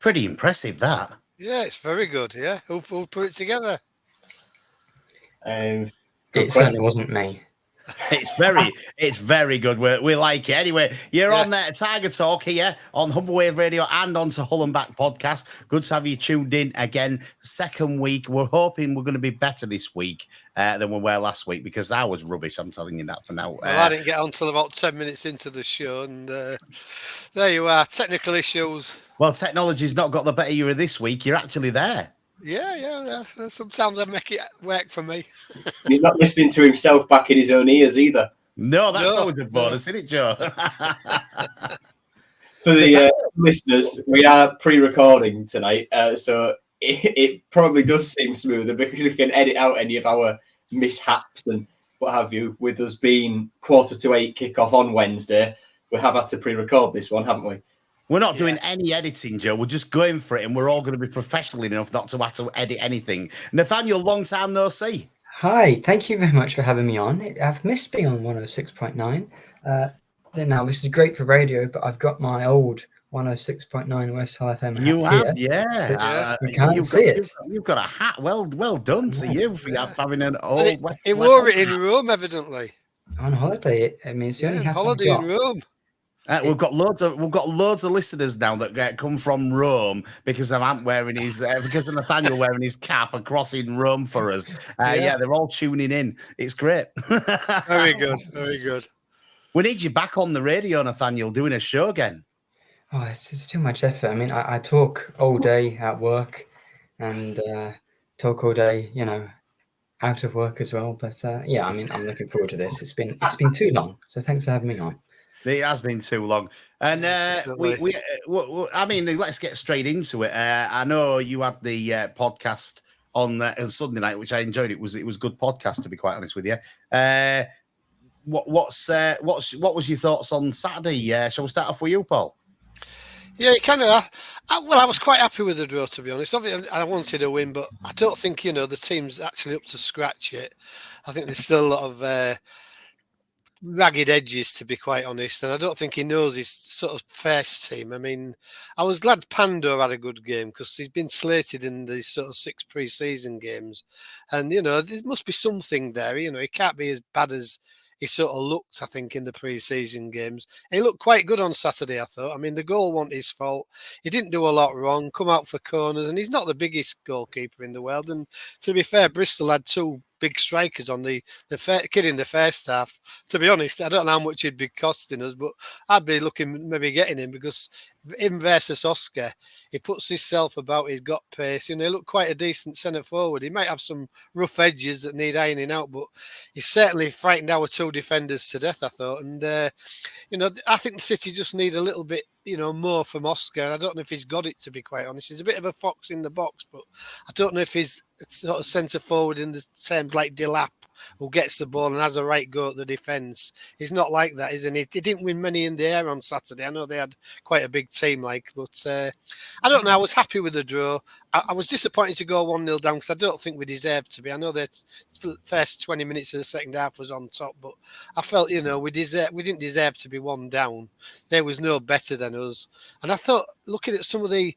Pretty impressive, that. Yeah, it's very good. Yeah, who put it together? It certainly wasn't me. It's very good. We like it. Anyway, you're on there, Tiger Talk here on Humber Wave Radio and on to Hull and Back podcast. Good to have you tuned in again. Second week. We're hoping we're going to be better this week than we were last week, because I was rubbish. I'm telling you that for now. Well, I didn't get on till about 10 minutes into the show, and there you are. Technical issues. Well, technology's not got the better you this week. You're actually there. Yeah. Sometimes I make it work for me. He's not listening to himself back in his own ears either. No, that's always a bonus, isn't it, Joe? For the listeners, we are pre-recording tonight, so it probably does seem smoother because we can edit out any of our mishaps and what have you. With us being 7:45 kickoff on Wednesday, we have had to pre-record this one, haven't we? We're not doing any editing, Joe. We're just going for it, and we're all going to be professional enough not to have to edit anything. Nathaniel, long time no see. Hi, thank you very much for having me on. I've missed being on 106.9. Now, this is great for radio, but I've got my old 106.9 West Hull FM hat. You have, you can't see it. You've got a hat. Well done to you for having an old. He wore it in Rome, evidently. On holiday. I mean, it's the only hat holiday I've got. in Rome. We've got loads of listeners now that come from Rome because of because of Nathaniel wearing his cap and crossing Rome for us. They're all tuning in. It's great. Very good. We need you back on the radio, Nathaniel, doing a show again. Oh, it's too much effort. I mean, I talk all day at work and talk all day, out of work as well. But I'm looking forward to this. It's been too long. So thanks for having me on. It has been too long, and let's get straight into it. I know you had the podcast on Sunday night, which I enjoyed. It was good podcast, to be quite honest with you. What was your thoughts on Saturday? Shall we start off with you, Paul? Yeah, kind of. I was quite happy with the draw, to be honest. Obviously, I wanted a win, but I don't think the team's actually up to scratch yet. I think there's still a lot of ragged edges, to be quite honest, and I don't think he knows his sort of first team. I mean, I was glad Pandor had a good game because he's been slated in the sort of 6 pre-season games, and there must be something there. He can't be as bad as he sort of looked, I think, in the pre-season games. He looked quite good on Saturday, I thought. I mean, the goal wasn't his fault. He didn't do a lot wrong, come out for corners, and he's not the biggest goalkeeper in the world. And to be fair, Bristol had 2 big strikers on the kid in the first half. To be honest, I don't know how much he'd be costing us, but I'd be looking maybe getting him because him versus Oscar, he puts himself about, he's got pace, he looked quite a decent centre forward. He might have some rough edges that need ironing out, but he's certainly frightened our 2 defenders to death, I thought. And, I think the City just need a little bit, more from Oscar. I don't know if he's got it, to be quite honest. He's a bit of a fox in the box, but I don't know if he's sort of centre forward in the terms like Delap, who gets the ball and has a right go at the defence. He's not like that, isn't he? He didn't win many in the air on Saturday. I know they had quite a big team, but I don't know. I was happy with the draw. I was disappointed to go 1-0 down because I don't think we deserved to be. I know that the first 20 minutes of the second half was on top, but I felt, we didn't deserve to be 1 down. There was no better than us. And I thought, looking at some of the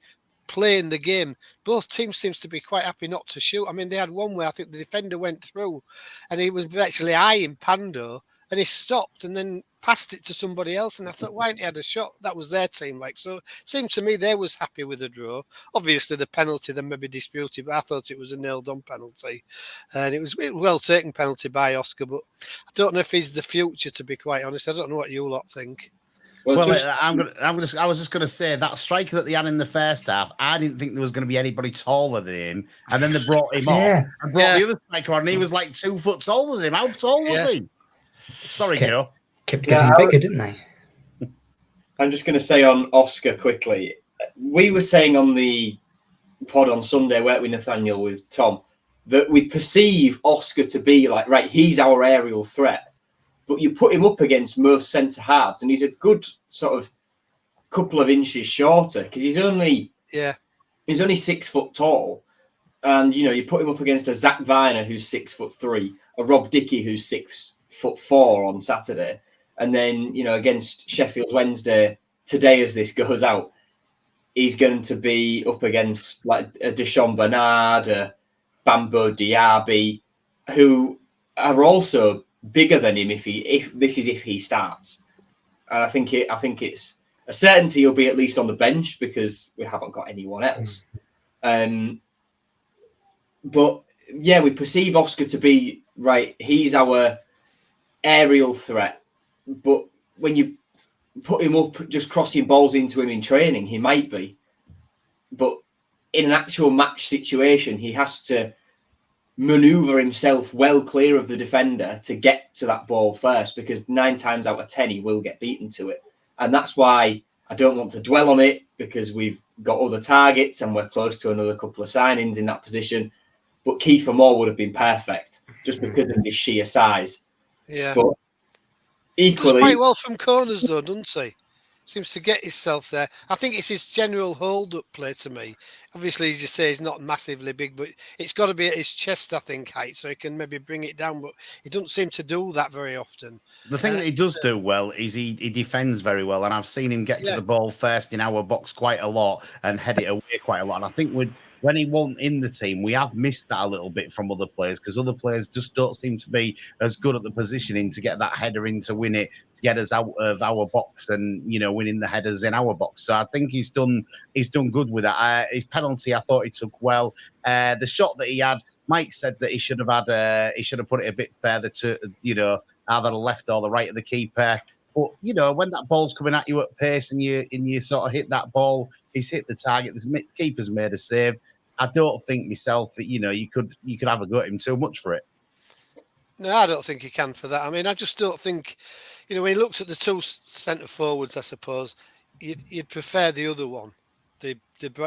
play in the game, both teams seems to be quite happy not to shoot. I mean, they had one where I think the defender went through and he was actually eyeing Pando and he stopped and then passed it to somebody else. And I thought, why hadn't he had a shot? That was their team. So it seemed to me they was happy with the draw. Obviously, the penalty then maybe disputed, but I thought it was a nailed-on penalty. And it was a well-taken penalty by Oscar, but I don't know if he's the future, to be quite honest. I don't know what you lot think. I was just going to say that striker that they had in the first half, I didn't think there was going to be anybody taller than him, and then they brought him off and brought the other striker on, and he was like 2 foot taller than him. How tall was he? Sorry, Joe. Kept getting bigger, didn't they? I'm just going to say on Oscar quickly. We were saying on the pod on Sunday, weren't we, Nathaniel, with Tom, that we perceive Oscar to be like, right, he's our aerial threat. But you put him up against most centre halves, and he's a good sort of couple of inches shorter because he's only 6 foot tall, and you put him up against a Zach Viner who's 6'3", a Rob Dickey who's 6'4" on Saturday, and then against Sheffield Wednesday today as this goes out, he's going to be up against like a Deshaun Bernard, a Bambo Diaby, who are also bigger than him if he starts. And I think it's a certainty he'll be at least on the bench because we haven't got anyone else. But yeah, we perceive Oscar to be right. He's our aerial threat, but when you put him up, just crossing balls into him in training, he might be. But in an actual match situation, he has to maneuver himself well clear of the defender to get to that ball first, because 9 times out of 10 he will get beaten to it. And that's why I don't want to dwell on it, because we've got other targets and we're close to another couple of signings in that position. But Kiefer Moore would have been perfect just because of his sheer size. Yeah. But equally, does quite well from corners though, doesn't he? Seems to get himself there. I think it's his general hold-up play to me. Obviously, as you say, he's not massively big, but it's got to be at his chest, I think, height, so he can maybe bring it down. But he doesn't seem to do that very often. The thing that he does do well is he defends very well, and I've seen him get to the ball first in our box quite a lot and head it away quite a lot. And I think when he wasn't in the team, we have missed that a little bit from other players, because other players just don't seem to be as good at the positioning to get that header in to win it, to get us out of our box and, you know, winning the headers in our box. So I think he's done good with that. His penalty, I thought he took well. The shot that he had, Mike said that he should have put it a bit further to, you know, either the left or the right of the keeper. But, you know, when that ball's coming at you at pace and you sort of hit that ball, he's hit the target. The keeper's made a save. I don't think myself that, you know, you could have a go at him too much for it. No, I don't think you can for that. I mean, I just don't think, you know, when he looks at the 2 centre forwards, I suppose, you'd prefer the other one, the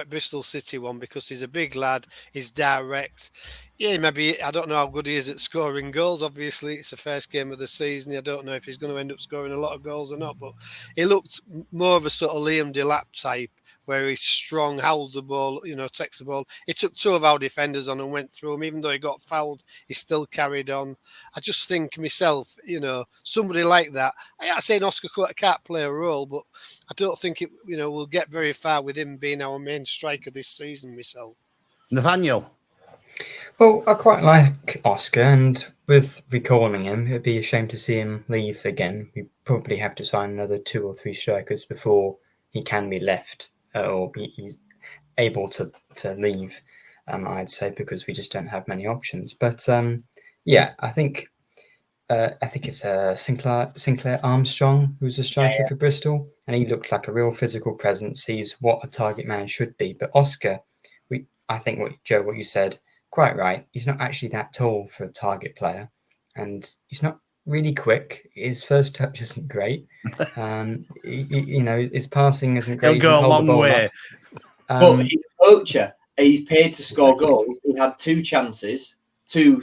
Bristol City one, because he's a big lad, he's direct. Yeah, maybe, I don't know how good he is at scoring goals. Obviously, it's the first game of the season. I don't know if he's going to end up scoring a lot of goals or not, but he looked more of a sort of Liam Delap type, where he's strong, holds the ball, you know, takes the ball. He took 2 of our defenders on and went through them. Even though he got fouled, he still carried on. I just think myself, you know, somebody like that, I'm not saying Oscar can't play a role, but I don't think it, you know, will get very far with him being our main striker this season myself. Nathaniel? Well, I quite like Oscar, and with recalling him, it'd be a shame to see him leave again. We probably have to sign another 2 or 3 strikers before he can be left. Or he's able to leave, I'd say, because we just don't have many options. But yeah, I think it's Sinclair Armstrong, who's a striker for Bristol, and he looked like a real physical presence. He's what a target man should be. But Oscar, I think what you said, quite right. He's not actually that tall for a target player, and he's not really quick. His first touch isn't great. You know, his passing isn't great. He'll go a long way. But he's a poacher. He's paid to score goals. He had 2 chances, 2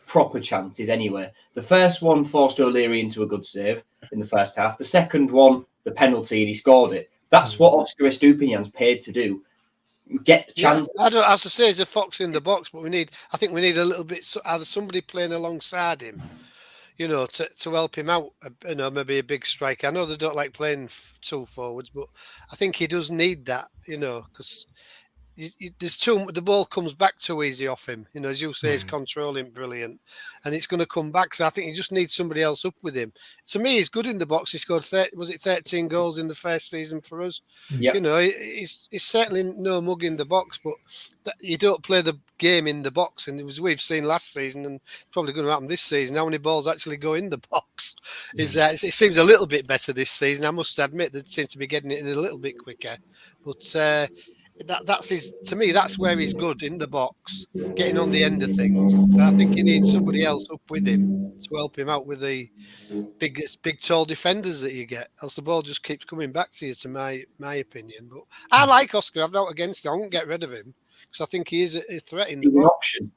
proper chances anyway. The first one forced O'Leary into a good save in the first half. The second one, the penalty, and he scored it. That's what Oscar Estupinian's paid to do. Get chances. Yeah, as I say, he's a fox in the box, but I think we need a little bit, either somebody playing alongside him, you know, to help him out, you know, maybe a big striker. I know they don't like playing 2 forwards, but I think he does need that, you know, because the ball comes back too easy off him. You know, as you say, he's controlling brilliant, and it's going to come back. So I think he just needs somebody else up with him. To me, he's good in the box. He scored 13 goals in the first season for us. Yep. You know, he's certainly no mug in the box, but you don't play the game in the box. And it was we've seen last season, and probably going to happen this season. How many balls actually go in the box? It seems a little bit better this season. I must admit, they seem to be getting it in a little bit quicker, but. That's his. To me, that's where he's good, in the box, getting on the end of things. And I think he needs somebody else up with him to help him out with the big, tall defenders that you get. Else the ball just keeps coming back to you. To my opinion, but I like Oscar. I'm not against him. I won't get rid of him because I think he is a threat in the box. Option.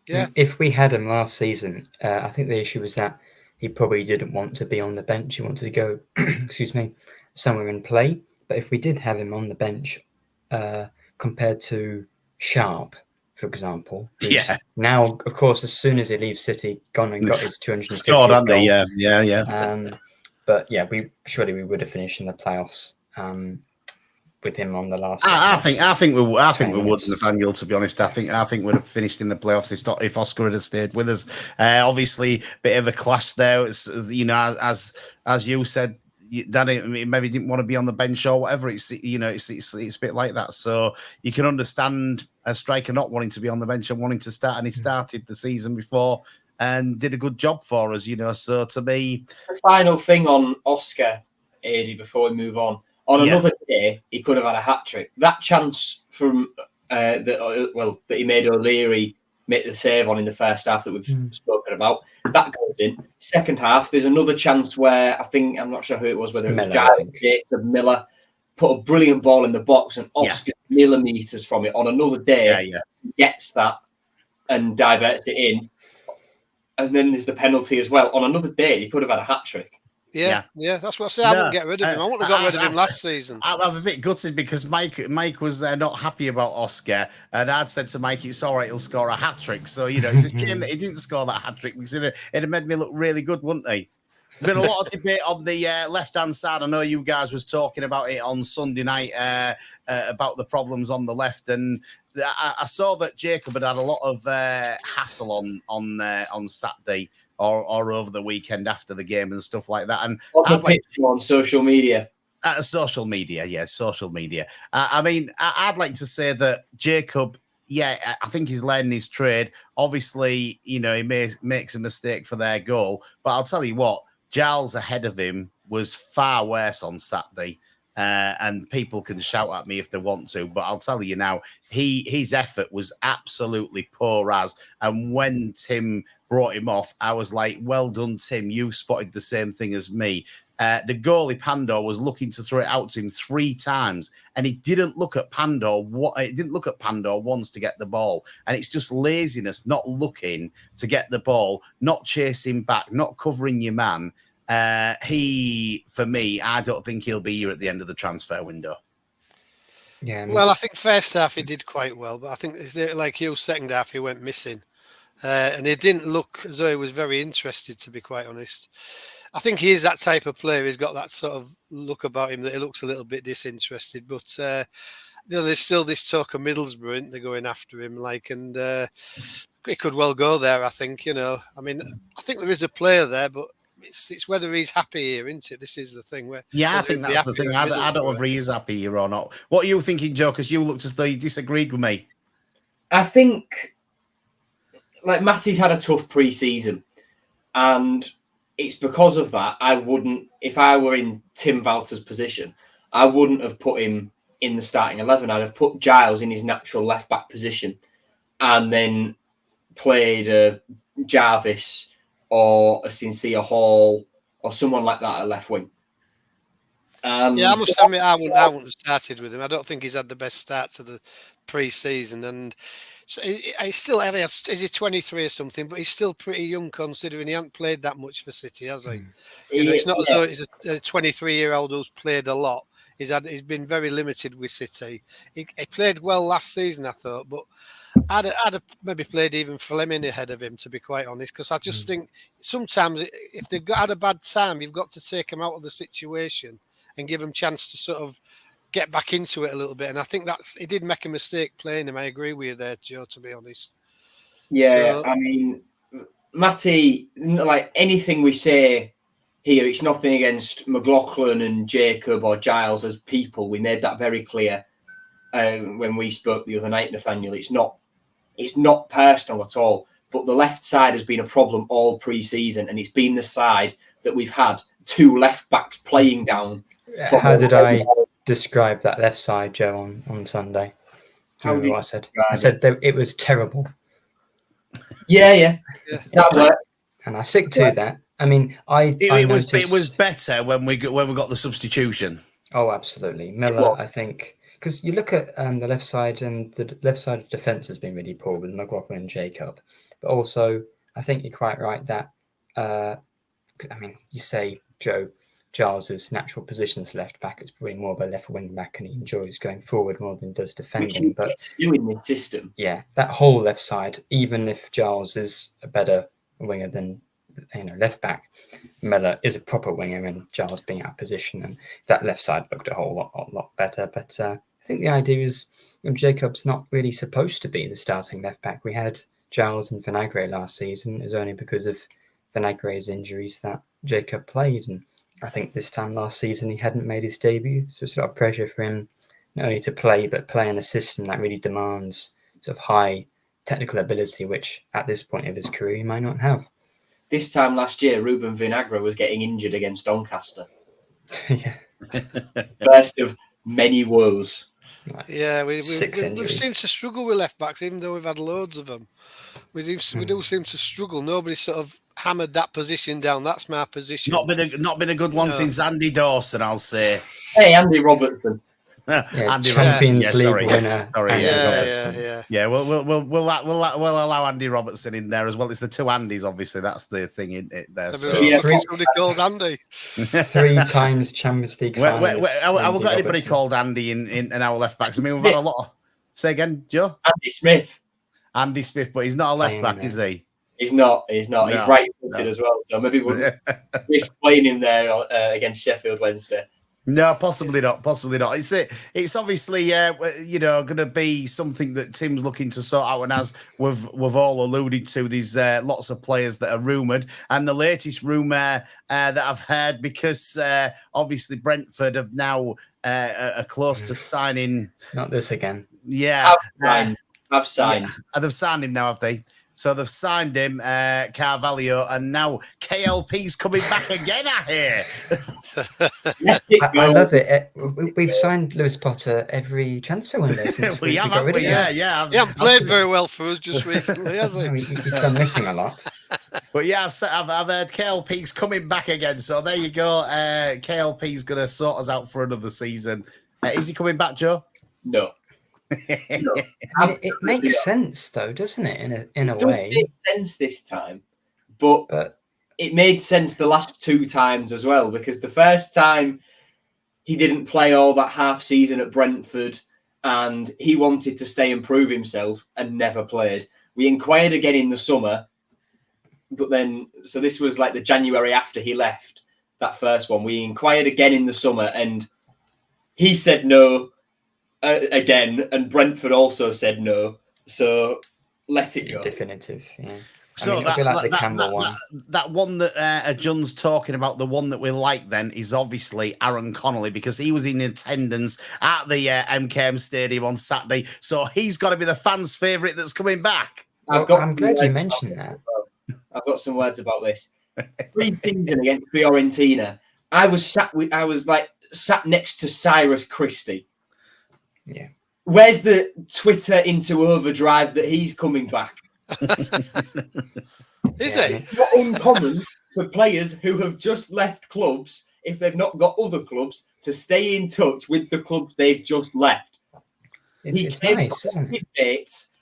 Yeah. If we had him last season, I think the issue was that he probably didn't want to be on the bench. He wanted to go, somewhere and play. But if we did have him on the bench. Compared to Sharp, for example. Now, of course, as soon as he leaves City, gone and got his 250 scored, haven't they? goal. Yeah. But yeah, we would have finished in the playoffs with him on the last. I think we would, games. Nathaniel. To be honest, I think we'd have finished in the playoffs if Oscar had stayed with us. Obviously, bit of a clash there. It's, as you said, Danny maybe didn't want to be on the bench or whatever. It's it's a bit like that. So you can understand a striker not wanting to be on the bench and wanting to start. And he started the season before and did a good job for us. So to me, the final thing on Oscar, Adi, before we move on. On another day, he could have had a hat trick. That chance from that he made O'Leary make the save on in the first half that we've spoken about, that goes in. Second half, there's another chance where I'm not sure who it was, whether it was Jacob Miller, put a brilliant ball in the box and Oscar millimetres from it. On another day, gets that and diverts it in. And then there's the penalty as well. On another day, he could have had a hat trick. Yeah, that's what I say. I wouldn't get rid of him. I wouldn't have got rid of him last season. I'm a bit gutted because Mike was not happy about Oscar, and I'd said to Mike, "It's all right, he'll score a hat trick." So it's a shame that he didn't score that hat trick because it'd have made me look really good, wouldn't he? There's been a lot of debate on the left-hand side. I know you guys was talking about it on Sunday night about the problems on the left, and I saw that Jacob had had a lot of hassle on Saturday or over the weekend after the game and stuff like that. And on social media. Social media. I mean, I'd like to say that Jacob, I think he's learning his trade. Obviously, he makes a mistake for their goal, but I'll tell you what, Giles ahead of him was far worse on Saturday. And people can shout at me if they want to, but I'll tell you now, his effort was absolutely poor as. And when Tim brought him off, I was like, well done, Tim. You spotted the same thing as me. The goalie, Pandor, was looking to throw it out to him 3 times, and he didn't look at Pandor. He didn't look at Pandor once to get the ball. And it's just laziness, not looking to get the ball, not chasing back, not covering your man. For me, I don't think he'll be here at the end of the transfer window. Yeah. Well, I think first half he did quite well, but I think like you, second half he went missing, and he didn't look as though he was very interested. To be quite honest, I think he is that type of player. He's got that sort of look about him that he looks a little bit disinterested. But there's still this talk of Middlesbrough, isn't they, going after him, and he could well go there. I think I mean, I think there is a player there, but it's whether he's happy here, isn't it? This is the thing. I think that's the thing. I don't know if he is happy here or not. What are you thinking, Joe? Because you looked as though you disagreed with me. I think, Matty's had a tough pre-season, and it's because of that. I wouldn't, if I were in Tim Walter's position, I wouldn't have put him in the starting 11. I'd have put Giles in his natural left-back position and then played a Jarvis or a Sincere Hall or someone like that at left wing. I must admit, I wouldn't have started with him. I don't think he's had the best start to the pre-season, and so he's still, is he 23 or something? But he's still pretty young considering he hasn't played that much for City, has he? It's not as though he's a 23-year-old who's played a lot. He's been very limited with City. He played well last season, I thought, but I'd have maybe played even Fleming ahead of him, to be quite honest, because I just think sometimes if they've had a bad time, you've got to take them out of the situation and give them a chance to sort of get back into it a little bit. And I think he did make a mistake playing him. I agree with you there, Joe, to be honest. Yeah, I mean, Matty, like anything we say here, it's nothing against McLaughlin and Jacob or Giles as people. We made that very clear when we spoke the other night, Nathaniel. It's not personal at all, but the left side has been a problem all pre-season, and it's been the side that we've had 2 left backs playing down. How did I describe that left side, Joe, on Sunday? How did I said? I said that it was terrible. Yeah. That worked. And I stick to that. I mean, it was better when we got the substitution. Oh, absolutely, Miller. I think. Because you look at the left side, and the left side of defence has been really poor with McLaughlin and Jacob. But also, I think you're quite right that, you say, Joe, Giles' natural position is left back. It's probably more of a left wing back, and he enjoys going forward more than does defending. But doing this system. Yeah, that whole left side, even if Giles is a better winger than left back, Mellor is a proper winger, and Giles being out of position, and that left side looked a whole lot better. But I think the idea is Jacob's not really supposed to be the starting left back. We had Giles and Vinagre last season. It was only because of Vinagre's injuries that Jacob played, and I think this time last season he hadn't made his debut, so it's a lot of pressure for him not only to play but play in a system that really demands sort of high technical ability, which at this point of his career he might not have. This time last year, Ruben Vinagre was getting injured against Doncaster. Yeah. First of many woes. Yeah, we've injuries. seemed to struggle with left backs, even though we've had loads of them. We do seem to struggle. Nobody sort of hammered that position down. That's my position. Not been a good one since Andy Dawson, I'll say. Hey, Andy Robertson. Andy Champions Robertson. League winner. Sorry, Andy yeah, Robertson. Yeah, we'll allow Andy Robertson in there as well. It's the two Andys, obviously. That's the thing in it there. So. Somebody called Andy. 3 times Champions League finals. Have we got anybody called Andy in our left backs? I mean, we've had a lot of... Say again, Joe? Andy Smith. Andy Smith, but he's not a left back, is he? He's not. No, He's right-footed as well. So maybe we'll risk playing him there against Sheffield Wednesday. No, possibly not. It's obviously going to be something that Tim's looking to sort out, and as we've all alluded to, there's lots of players that are rumoured, and the latest rumour that I've heard, because obviously Brentford have now are close to signing. Not this again. Yeah, I've signed. Yeah, they've signed him now, have they? So they've signed him, Carvalho, and now KLP's coming back again, I hear. I love it. We've signed Lewis Potter every transfer window since we got rid of him. Yeah. He hasn't played very well for us just recently, has he? He's gone missing a lot. But yeah, I've heard KLP's coming back again. So there you go. KLP's going to sort us out for another season. Is he coming back, Joe? No. No. It makes sense, though, doesn't it? In a way, it makes sense this time, but it made sense the last 2 times as well, because the first time he didn't play all that half season at Brentford, and he wanted to stay and prove himself and never played. We inquired again in the summer, but then so this was like the January after he left that first one. We inquired again in the summer, and he said no. Again, and Brentford also said no, so let it go. Definitive, yeah. So that one that John's talking about, the one that we like then, is obviously Aaron Connolly, because he was in attendance at the MKM Stadium on Saturday, so he's got to be the fans' favourite that's coming back. I'm glad you mentioned that. I've got some words about this. Pre-season against Fiorentina, I was sat next to Cyrus Christie. Yeah. Where's the Twitter into overdrive that he's coming back? Is it? It's not uncommon for players who have just left clubs, if they've not got other clubs, to stay in touch with the clubs they've just left. It's nice, isn't it? Dates,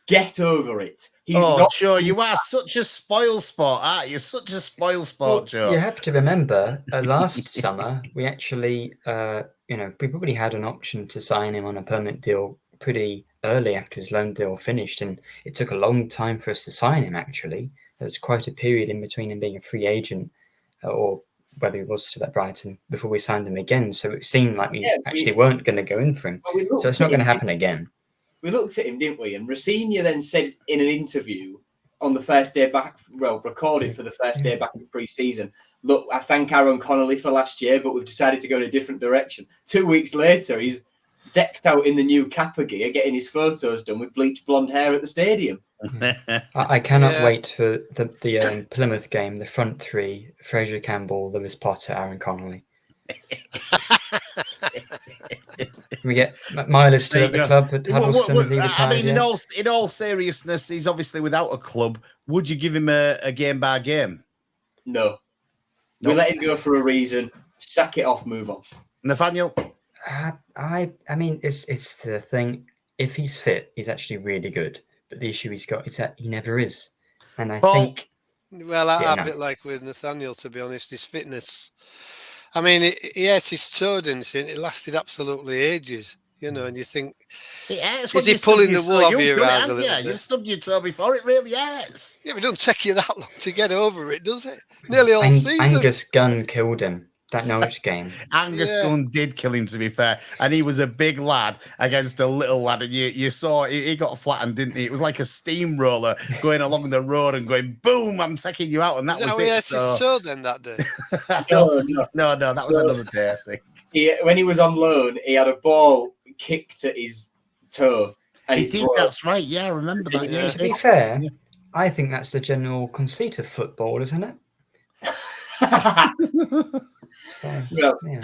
get over it. Joe, you are such a spoil sport, aren't you? Such a spoil sport, Joe. You have to remember, last summer, we actually... we probably had an option to sign him on a permanent deal pretty early after his loan deal finished, and it took a long time for us to sign him, actually. There was quite a period in between him being a free agent or whether he was still at Brighton before we signed him again. So it seemed like we weren't going to go in for him. So it's not going to happen again. We looked at him, didn't we? And Rosinha then said in an interview on the first day back, recorded for the first day back in pre-season, look, I thank Aaron Connolly for last year, but we've decided to go in a different direction. 2 weeks later, he's decked out in the new Kappa gear, getting his photos done with bleached blonde hair at the stadium. I cannot wait for the Plymouth game, the front three: Fraser Campbell, Lewis Potter, Aaron Connolly. We get Myler's still at the club at Huddleston. Is he retired? I mean, in all seriousness, he's obviously without a club. Would you give him a game by game? No. We let him go for a reason. Sack it off, move on. Nathaniel? I mean, it's the thing. If he's fit, he's actually really good. But the issue he's got is that he never is. And I think... Well, I'm a bit like with Nathaniel, to be honest. His fitness... I mean, he hurt his toe, didn't he? It lasted absolutely ages. and you think, It hurts is when he you stub pulling your the toe. wool over You've your done it, eyes a haven't little you? bit? You've stubbed your toe before. It really hurts. Yeah, but it doesn't take you that long to get over it, does it? Nearly all season. Angus Gunn killed him that Norwich game. Angus Yeah. Gunn did kill him, to be fair, and he was a big lad against a little lad, and you saw he got flattened, didn't he? It was like a steamroller going along the road and going boom, I'm taking you out, and that Is that was how he it. hurt his toe then that day? No, that was another day, I think. When he was on loan, he had a ball kicked at his toe. And He did, broke. that's right. Yeah, I remember that. Yeah, To be fair, I think that's the general conceit of football, isn't it? So, Well, yeah,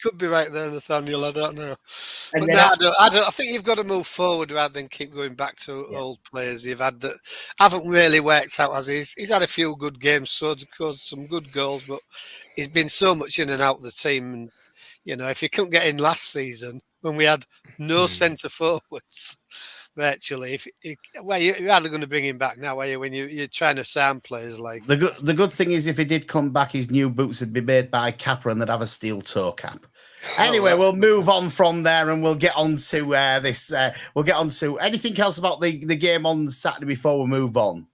could be right there, Nathaniel. I don't know. And But then no, I don't. I think you've got to move forward rather than keep going back to old players you've had that haven't really worked out. As he's had a few good games, scored some good goals, but he's been so much in and out of the team. And if you couldn't get in last season when we had no centre forwards. Virtually, you're hardly going to bring him back now, are you? When you're trying to sign players like the good thing is, if he did come back, his new boots would be made by Kappa, and they'd have a steel toe cap. Anyway, we'll move on from there, and we'll get on to this. We'll get on to anything else about the game on Saturday before we move on.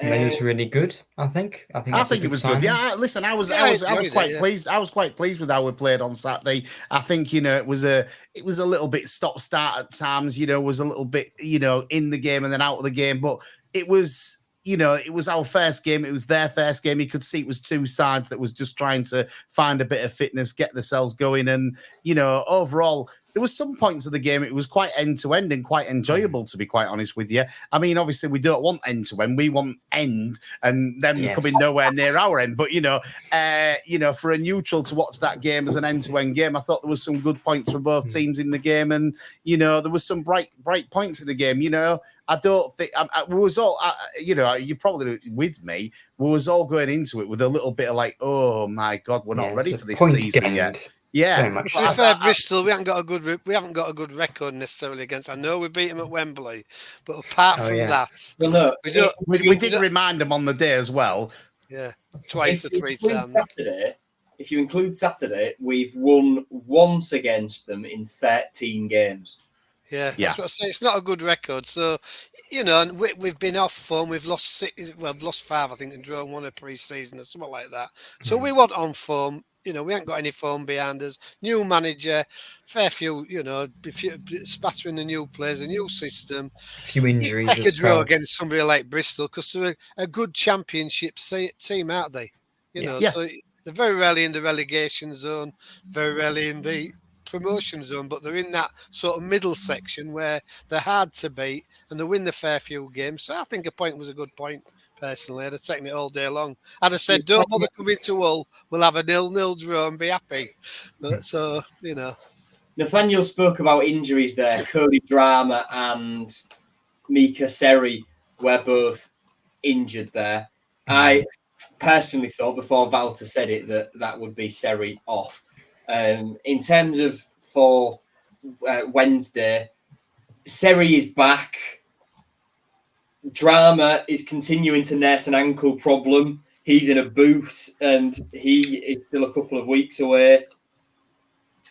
It was really good. I think it was good. Yeah, listen, I was quite pleased. I was quite pleased with how we played on Saturday. I think it was a little bit stop start at times. Was a little bit in the game and then out of the game, but it was. It was our first game. It was their first game. You could see it was two sides that was just trying to find a bit of fitness, get themselves going. And, overall, there was some points of the game. It was quite end-to-end and quite enjoyable, to be quite honest with you. I mean, obviously, we don't want end-to-end. We want end and them coming nowhere near our end. But, for a neutral to watch that game as an end-to-end game, I thought there was some good points from both teams in the game. And, there was some bright points in the game. I don't think we was all, you're probably with me. We was all going into it with a little bit of like, oh my God, we're not ready for this season yet. Yeah, to be fair, Bristol, we haven't got a good record necessarily against. I know we beat them at Wembley, but apart from that, we did remind them on the day as well. Yeah, twice or three times. If you include Saturday, we've won once against them in 13 games. Yeah, that's what I say. It's not a good record. So, and we've been off form. We've lost 6, we've lost 5, I think, and drawn 1 a pre-season or something like that. So we want on form. We haven't got any form behind us. New manager, fair few, spattering the new players, a new system. A few injuries. Take a draw against somebody like Bristol because they're a good championship team, aren't they? So they're very rarely in the relegation zone, very rarely in the promotion zone, but they're in that sort of middle section where they're hard to beat and they win the fair few games. So I think a point was a good point. Personally, I'd have taken it all day long. I'd have said, don't bother coming to Hull. We'll have a 0-0 draw and be happy. But Nathaniel spoke about injuries there. Cody Drama and Mika Seri were both injured there. I personally thought before Walter said it that would be Seri off. In terms of for Wednesday, Seri is back. Drama is continuing to nurse an ankle problem. He's in a boot and he is still a couple of weeks away.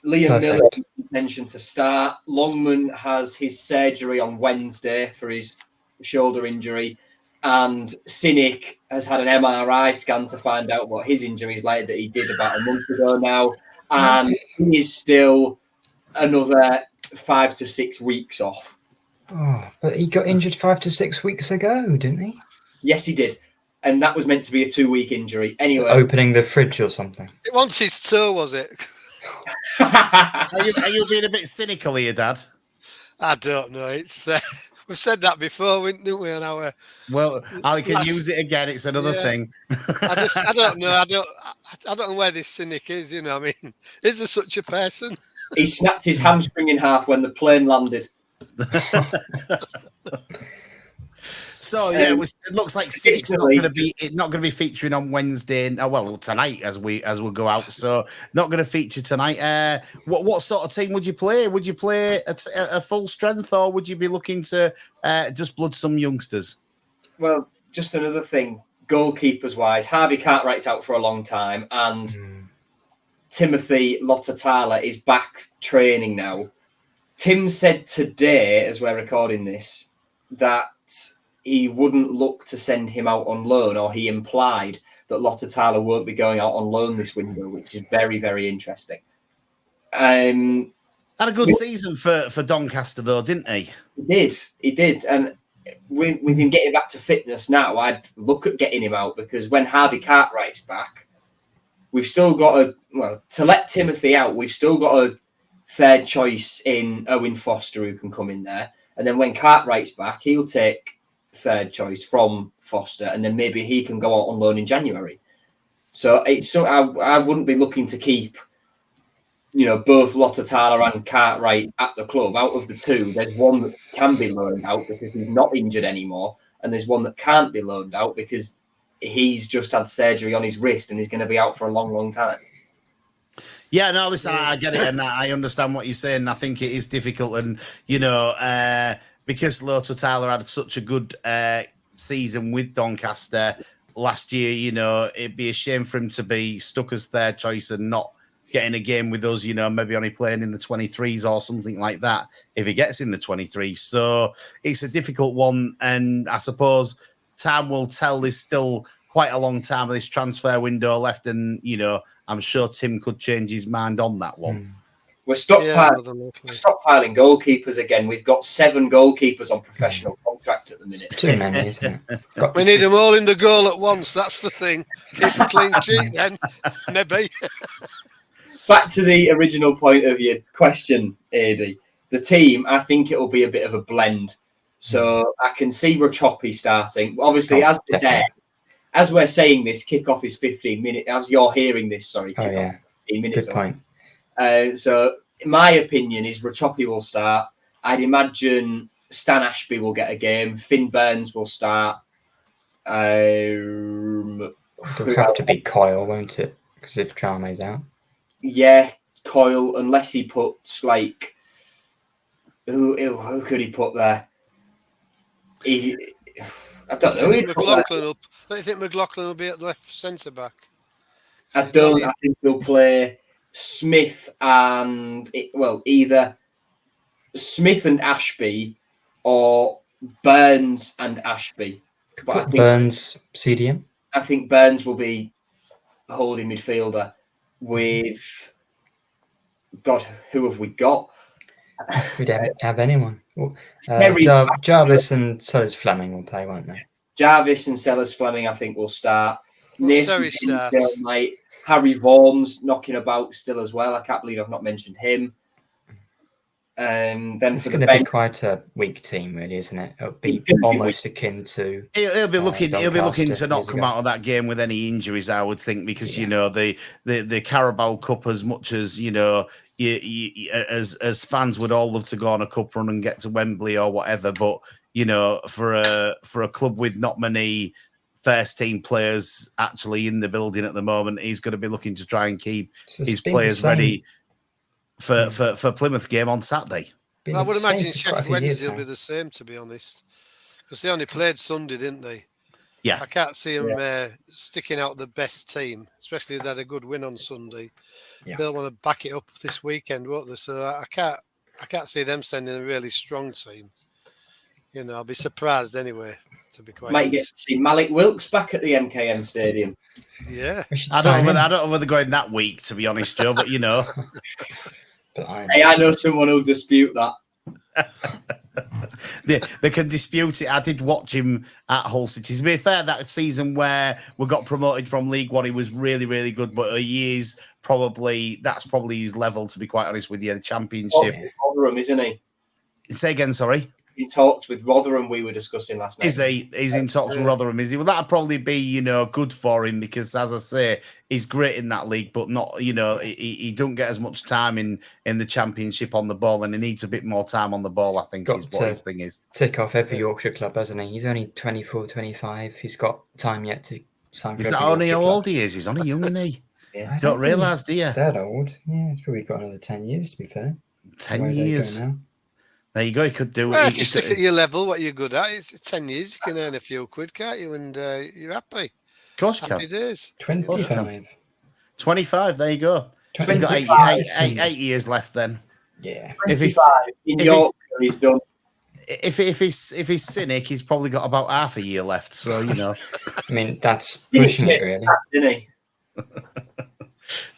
Liam Miller has intention to start. Longman has his surgery on Wednesday for his shoulder injury. And Cynic has had an MRI scan to find out what his injury is like that he did about a month ago now. And he is still another 5 to 6 weeks off. Oh, but he got injured 5 to 6 weeks ago, didn't he? Yes, he did. And that was meant to be a 2-week injury. Anyway. Opening the fridge or something. It was his toe, was it? Are you being a bit cynical here, Dad? I don't know. It's we've said that before, didn't we? On our I can use it again. It's another thing. I don't know. I don't know where this Cynic is. I mean, is there such a person? He snapped his hamstring in half when the plane landed. So it looks like Cynic's not going to be featuring on Wednesday. Tonight as we'll go out. So not going to feature tonight. What sort of team would you play? Would you play a full strength, or would you be looking to just blood some youngsters? Well, just another thing, goalkeepers wise, Harvey Cartwright's out for a long time, and Timothy Lottatala is back training now. Tim said today, as we're recording this, that he wouldn't look to send him out on loan, or he implied that Lottatala won't be going out on loan this window, which is very, very interesting. Had a good season for Doncaster, though, didn't he? He did. And with him getting back to fitness now, I'd look at getting him out, because when Harvey Cartwright's back, we've still got to let Timothy out, we've still got a third choice in Owen Foster who can come in there. And then when Cartwright's back, he'll take third choice from Foster, and then maybe he can go out on loan in January. So I wouldn't be looking to keep, both Lottatala and Cartwright at the club. Out of the two, there's one that can be loaned out because he's not injured anymore, and there's one that can't be loaned out because he's just had surgery on his wrist and he's going to be out for a long, long time. Yeah, no, listen, I get it, and I understand what you're saying. I think it is difficult, and because Lottatala had such a good season with Doncaster last year, it'd be a shame for him to be stuck as third choice and not getting a game with us, maybe only playing in the 23s or something like that if he gets in the 23s. So it's a difficult one, and I suppose time will tell. There's still quite a long time of this transfer window left, and I'm sure Tim could change his mind on that one. We're stockpiling goalkeepers again. We've got 7 goalkeepers on professional contracts at the minute. Too many, isn't it? We need them all in the goal at once. That's the thing. Keep a clean sheet then, maybe. Back to the original point of your question, Adi. The team, I think it'll be a bit of a blend. So I can see Rachopi starting. Obviously, as we're saying this, kickoff is 15 minutes. As you're hearing this, kickoff 15 minutes. Good point. So my opinion is Rachopi will start. I'd imagine Stan Ashby will get a game. Finn Burns will start. It'll have to be Coyle, won't it? Because if Charme's out. Yeah, Coyle, unless he puts who could he put there? I don't know. Don't you think McLaughlin will be at the left centre back? I don't. I think he'll play Smith and either Smith and Ashby or Burns and Ashby. But I think Burns CDM. I think Burns will be holding midfielder with who have we got? We don't have anyone. Jarvis and Sellers Fleming will play, won't they? Jarvis and Sellers Fleming, I think, will start. Harry Vaughan's knocking about still as well. I can't believe I've not mentioned him. And then it's going to be quite a weak team, really, isn't it? It'll be almost akin to. He'll be looking to not come out of that game with any injuries, I would think, because the Carabao Cup, as much as as fans would all love to go on a cup run and get to Wembley or whatever, but for a club with not many first team players actually in the building at the moment, he's going to be looking to try and keep his players ready for Plymouth game on Saturday. I would imagine Sheffield Wednesday will be the same, to be honest, because they only played Sunday, didn't they? Yeah, I can't see them sticking out the best team, especially if they had a good win on Sunday. Yeah. They'll want to back it up this weekend, won't they? So I can't see them sending a really strong team. I'll be surprised anyway. To be quite might get to see Malik Wilkes back at the MKM Stadium. Yeah, I don't know whether going that week, to be honest, Joe. But hey, I know someone who'll dispute that. They can dispute it. I did watch him at Hull City. To be fair, that season where we got promoted from League One, he was really, really good. But that's probably his level, to be quite honest with you. The Championship. Rotherham, isn't he? Say again, sorry. In talks with Rotherham, we were discussing last night. Is he? He's in talks with Rotherham, is he? Well, that'd probably be, good for him because, as I say, he's great in that league, but not, he don't get as much time in the Championship on the ball, and he needs a bit more time on the ball, I think, is what his thing is. Tick off every Yorkshire club, hasn't he? He's only 24, 25. He's got time yet to sign for Is that only how old he is? He's only young, isn't he? Yeah. Don't realise, do you? That old. Yeah, he's probably got another 10 years, to be fair. 10 years. There you go. He could do it. Well, if you stick at your level, what you're good at, it's 10 years. You can earn a few quid, can't you? And you're happy. Of course you happy can. days. 25. 25. There you go. He's got 25. eight years left then. Yeah. If 25 in Yorkshire, he's done. If he's cynic, he's probably got about half a year left. So, you know. I mean, that's pushing it, really. Didn't he?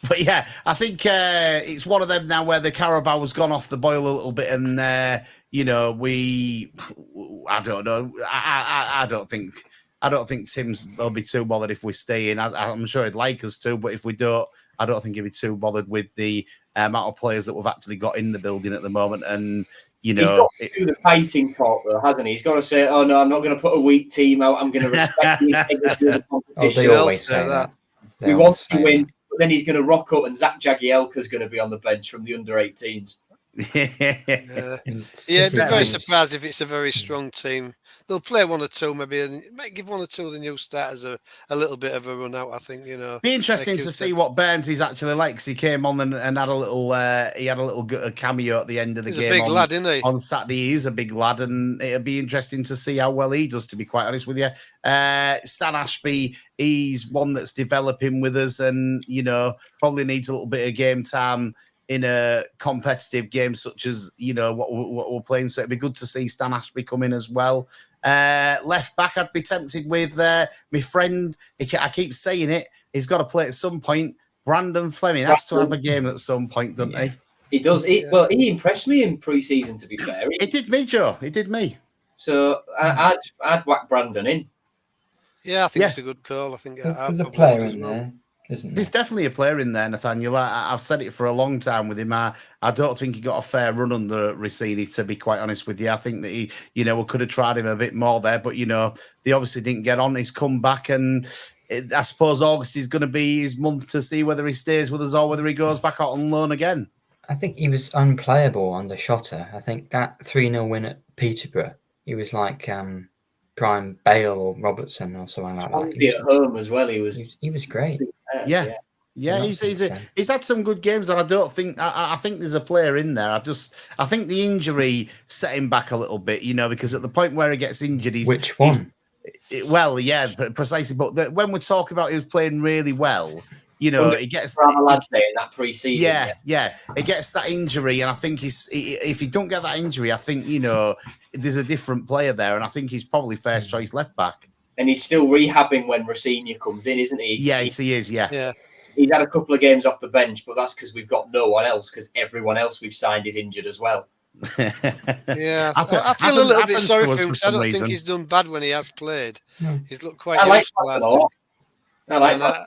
But yeah, I think it's one of them now where the Carabao has gone off the boil a little bit, and you know, I don't know. I don't think Tim's will be too bothered if we stay in. I'm sure he'd like us to, but if we don't, I don't think he'd be too bothered with the amount of players that we've actually got in the building at the moment. And you know, he's got to do the fighting talk, though, hasn't he? He's got to say, "Oh no, I'm not going to put a weak team out. I'm going to respect the integrity of the competition." They always say that. We want to win. But then he's going to rock up, and Zach Jagielka's going to be on the bench from the under-18s. Yeah, I'd be very surprised if it's a very strong team. They'll play one or two, maybe, and might give one or two of the new starters a little bit of a run out. I think, you know. Be interesting to see what Burns is actually like. Cause he came on and had a little, cameo at the end of the game. He's a big lad, isn't he? On Saturday, he's a big lad, and it'll be interesting to see how well he does. To be quite honest with you, Stan Ashby, he's one that's developing with us, and you know, probably needs a little bit of game time in a competitive game such as, you know, what we're playing. So it'd be good to see Stan Ashby come in as well. Left back, I'd be tempted with my friend. I keep saying it. He's got to play at some point. Brandon Fleming has to have a game at some point, doesn't he? He does. Well, he impressed me in pre-season, to be fair. It did me, Joe. It did me. So I'd whack Brandon in. Yeah, I think it's a good call. I think there's a player in there. There's definitely a player in there, Nathaniel. I've said it for a long time with him. I don't think he got a fair run under Rossini, to be quite honest with you. I think that he, you know, we could have tried him a bit more there, but, you know, they obviously didn't get on. He's come back, and I suppose August is going to be his month to see whether he stays with us or whether he goes back out on loan again. I think he was unplayable under Shotter. I think that 3-0 win at Peterborough, he was like prime Bale or Robertson or something like that. At home as well, he was great. Yeah, he's had some good games, and I don't think I think there's a player in there. I think the injury set him back a little bit, you know, because at the point where he gets injured, which one? Precisely. But when we're talking about he was playing really well, you know, it gets lads there in that pre-season. Yeah, it gets that injury, and I think if he don't get that injury, I think, you know, there's a different player there, and I think he's probably first choice left back. And he's still rehabbing when Rossini comes in, isn't he? Yes, he is. Yeah. He's had a couple of games off the bench, but that's because we've got no one else, because everyone else we've signed is injured as well. Yeah, I feel a little bit sorry for him. I don't think he's done bad when he has played. He's looked quite useful. I like that.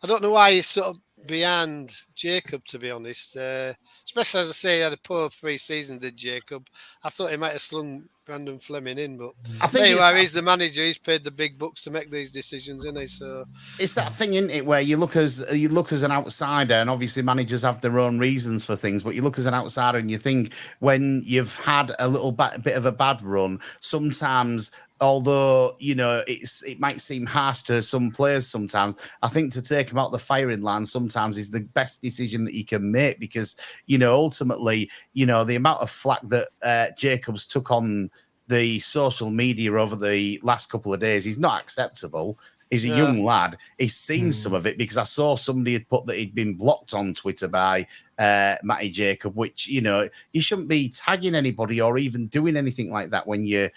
I don't know why he's sort of behind Jacob, to be honest. Especially, as I say, he had a poor pre-season, did Jacob. I thought he might have slung Brandon Fleming in, but I think he's the manager. He's paid the big bucks to make these decisions, isn't he? So it's that thing, isn't it, where you look as an outsider, and obviously managers have their own reasons for things, but you look as an outsider and you think when you've had a little bit of a bad run, sometimes, although, you know, it might seem harsh to some players sometimes, I think to take him out the firing line sometimes is the best decision that you can make, because, you know, ultimately, you know, the amount of flack that Jacobs took on the social media over the last couple of days is not acceptable. He's a young lad. He's seen some of it, because I saw somebody had put that he'd been blocked on Twitter by Matty Jacob, which, you know, you shouldn't be tagging anybody or even doing anything like that when you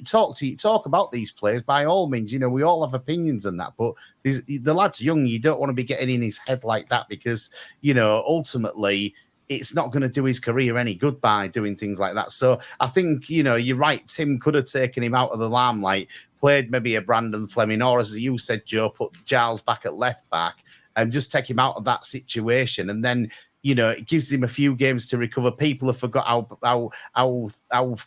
talk about these players. By all means, you know, we all have opinions on that, but the lad's young. You don't want to be getting in his head like that, because, you know, ultimately it's not going to do his career any good by doing things like that. So I think, you know, you're right. Tim could have taken him out of the limelight, played maybe a Brandon Fleming, or, as you said, Joe, put Giles back at left back and just take him out of that situation. And then, you know, it gives him a few games to recover. People have forgot how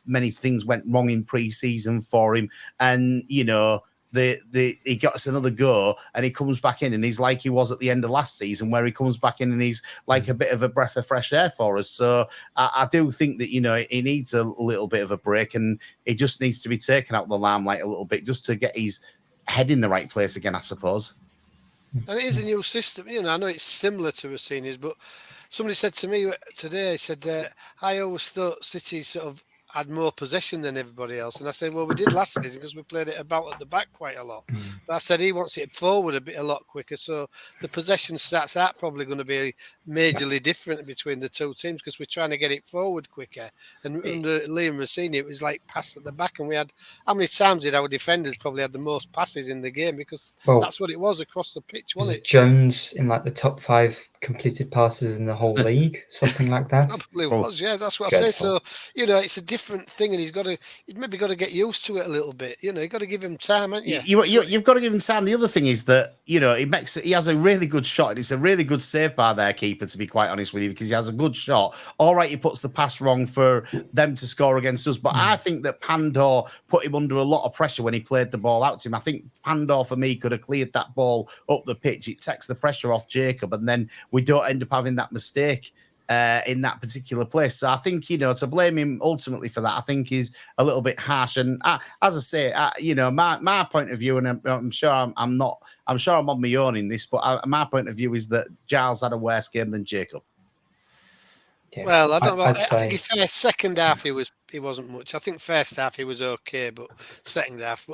many things went wrong in pre-season for him. And, you know, he got us another go, and he comes back in and he's like he was at the end of last season, where he comes back in and he's like a bit of a breath of fresh air for us. So I do think that, you know, he needs a little bit of a break, and he just needs to be taken out of the limelight a little bit just to get his head in the right place again, I suppose. And it is a new system. You know, I know it's similar to Rossini's, but somebody said to me today, I always thought City sort of had more possession than everybody else. And I said, well, we did last season because we played it about at the back quite a lot. But I said he wants it forward a lot quicker. So the possession stats are probably going to be majorly different between the two teams because we're trying to get it forward quicker. And under Liam Rossini, it was like pass at the back. And we had, how many times did our defenders probably had the most passes in the game? Because that's what it was across the pitch, wasn't it? Jones in like the top 5 completed passes in the whole league, something like that. Probably was, yeah, that's what I say. So, it's a different thing and he's maybe got to get used to it a little bit. You've got to give him time, haven't you? You've got to give him time. The other thing is that, he has a really good shot and it's a really good save by their keeper, to be quite honest with you, because he has a good shot. All right, he puts the pass wrong for them to score against us. But I think that Pandor put him under a lot of pressure when he played the ball out to him. I think Pandor, for me, could have cleared that ball up the pitch. It takes the pressure off Jacob and then we don't end up having that mistake in that particular place. So I think, to blame him ultimately for that, I think is a little bit harsh. And as I say, my point of view, and I'm sure I'm on my own in this, but my point of view is that Giles had a worse game than Jacob. Yeah. Well, I don't know. I think his second half he wasn't much. I think first half he was okay, but second half,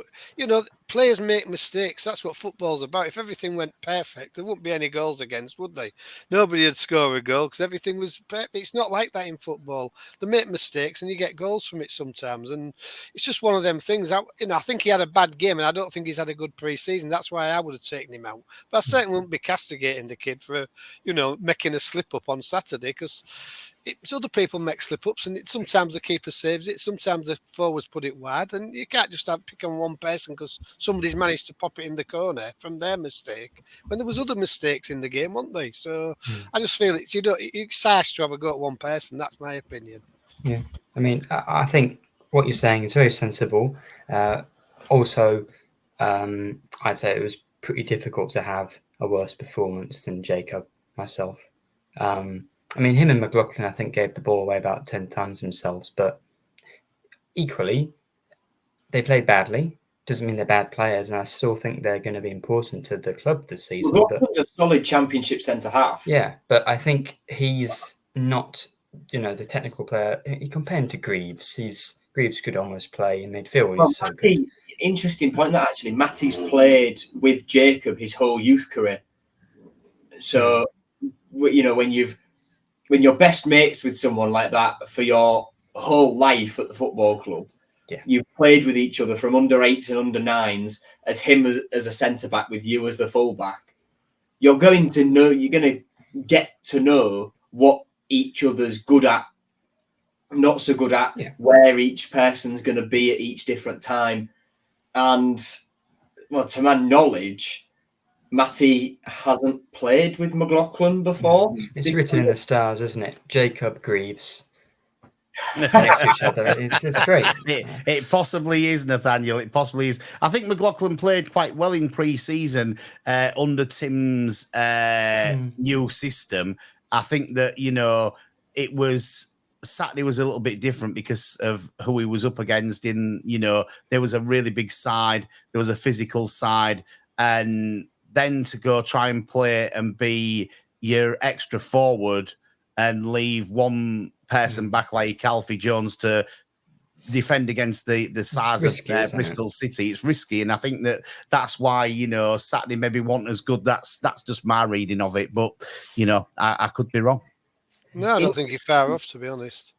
players make mistakes. That's what football's about. If everything went perfect, there wouldn't be any goals against, would they? Nobody would score a goal because everything was perfect. It's not like that in football. They make mistakes and you get goals from it sometimes, and it's just one of them things. I think he had a bad game, and I don't think he's had a good pre-season. That's why I would have taken him out. But I certainly wouldn't be castigating the kid for making a slip up on Saturday because. Other people make slip-ups, and sometimes the keeper saves it, sometimes the forwards put it wide, and you can't just pick on one person because somebody's managed to pop it in the corner from their mistake, when there was other mistakes in the game, weren't they? So I just feel it's harsh to have a go at one person. That's my opinion. Yeah, I mean, I think what you're saying is very sensible. Also, I'd say it was pretty difficult to have a worse performance than Jacob, myself. I mean, him and McLaughlin, I think, gave the ball away about 10 times themselves, but equally, they played badly. Doesn't mean they're bad players, and I still think they're going to be important to the club this season. McLaughlin's a solid championship centre-half. Yeah, but I think he's not, the technical player. You compare him to Greaves. Greaves could almost play in midfield. Well, Matty, interesting point that actually. Matty's played with Jacob his whole youth career. So, when you're best mates with someone like that for your whole life at the football club, you've played with each other from under 8s and under 9s as him as a centre-back with you as the full-back. You're going to get to know what each other's good at, not so good at, where each person's going to be at each different time. And, to my knowledge, Matty hasn't played with McLaughlin before. It's written in the stars, isn't it? Jacob Greaves. Next to each other. It's great. It possibly is, Nathaniel. It possibly is. I think McLaughlin played quite well in pre-season under Tim's new system. I think that, Saturday was a little bit different because of who he was up against. There was a really big side. There was a physical side. And then to go try and play and be your extra forward and leave one person back like Alfie Jones to defend against the size of Bristol City, it's risky. And I think that's why, Saturday maybe wasn't as good. That's just my reading of it. But, I could be wrong. No, I don't think he's far off, to be honest.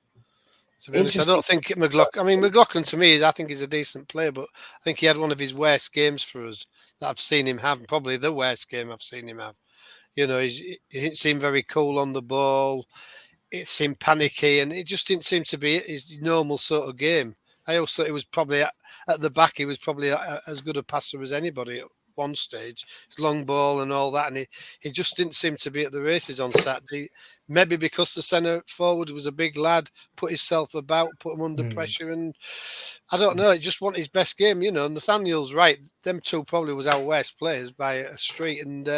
I don't think McLaughlin to me, I think he's a decent player, but I think he had one of his worst games for us that I've seen him have, probably the worst game I've seen him have. He didn't seem very cool on the ball. It seemed panicky, and it just didn't seem to be his normal sort of game. I also thought it was probably at the back, he was probably as good a passer as anybody at one stage. His long ball and all that, and he just didn't seem to be at the races on Saturday. Maybe because the centre forward was a big lad, put himself about, put him under pressure, and I don't know. He just wanted his best game, Nathaniel's right. Them two probably was our worst players by a street, and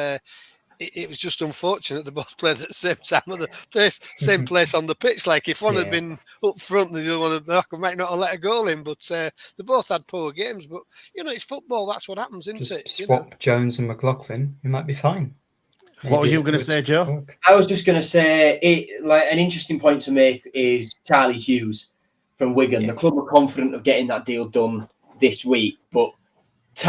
it was just unfortunate they both played at the same time of the place, same place on the pitch. Like if one had been up front, the other one might not have let a goal in. But they both had poor games. But it's football. That's what happens, isn't just it? Swap Jones and McLaughlin. You might be fine. What was you going to say, Joe? I was just going to say, an interesting point to make is Charlie Hughes from Wigan. The club are confident of getting that deal done this week, but